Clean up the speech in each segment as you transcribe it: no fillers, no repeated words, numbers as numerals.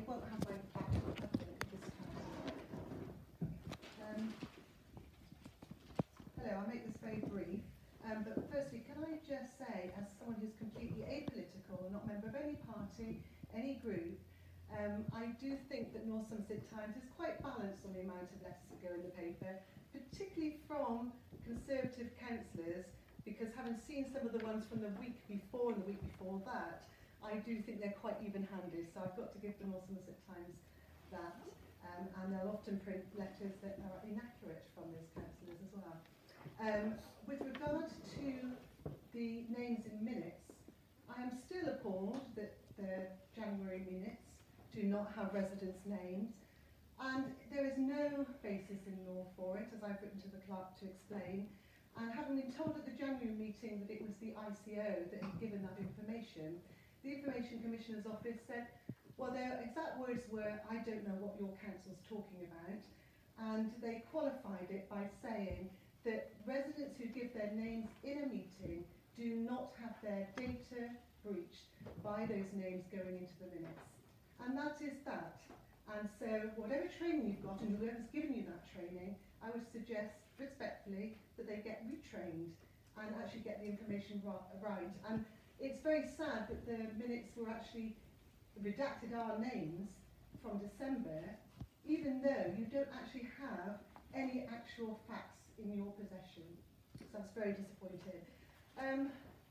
I won't have my factual update this time. Hello, I'll make this very brief. But firstly, can I just say, as someone who's completely apolitical, not a member of any party, any group, I do think that North Somerset Times is quite balanced on the amount of letters that go in the paper, particularly from Conservative councillors, because having seen some of the ones from the week before and the week before that, I do think they're quite even-handed, so I've got to give the North Somerset Times that. And they'll often print letters that are inaccurate from those councillors as well. With regard to the names in minutes, I am still appalled that the January minutes do not have residents' names, and there is no basis in law for it, as I've written to the clerk to explain. And having been told at the January meeting that it was the ICO that had given that information, the Information Commissioner's Office said, well, their exact words were, I don't know what your council's talking about, and they qualified it by saying that residents who give their names in a meeting do not have their data breached by those names going into the minutes. And that is that. And so whatever training you've got and whoever's given you that training, I would suggest respectfully that they get retrained and actually get the information right. And it's very sad that the minutes were actually redacted our names from December, even though you don't actually have any actual facts in your possession. So that's very disappointing.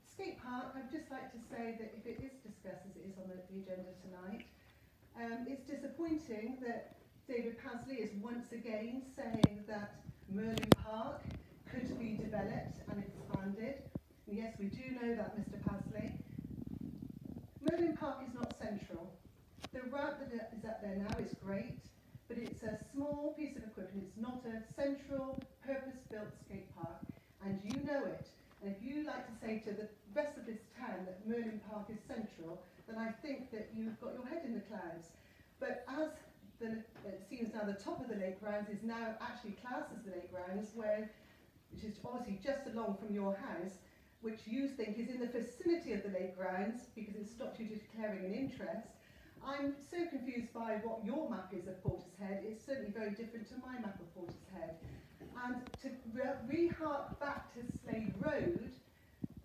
Skate Park, I'd just like to say that if it is discussed as it is on the agenda tonight, it's disappointing that David Pasley is once again saying that Merlin Park could be developed and expanded. And yes, we do know that, Mr. Pasley. Merlin Park is not central. The route that is up there now is great, but it's a small piece of equipment. It's not a central, purpose-built skate park, and you know it. And if you like to say to the rest of this town that Merlin Park is central, then I think that you've got your head in the clouds. But as it seems now the top of the lake grounds is now actually classed as the lake grounds, which is obviously just along from your house, which you think is in the vicinity of the lake grounds because it stopped you declaring an interest. I'm so confused by what your map is of Portishead. It's certainly very different to my map of Portishead. And to re-hark back to Slade Road,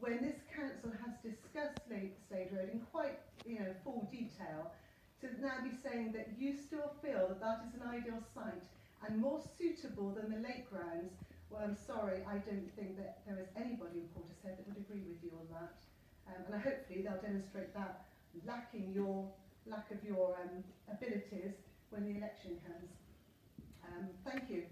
when this council has discussed Slade Road in quite full detail, to now be saying that you still feel that that is an ideal site and more suitable than the lake grounds, well, I'm sorry, I don't think that there is anybody in Portishead that would agree with you on that. And hopefully they'll demonstrate that lack of your abilities when the election comes. Thank you.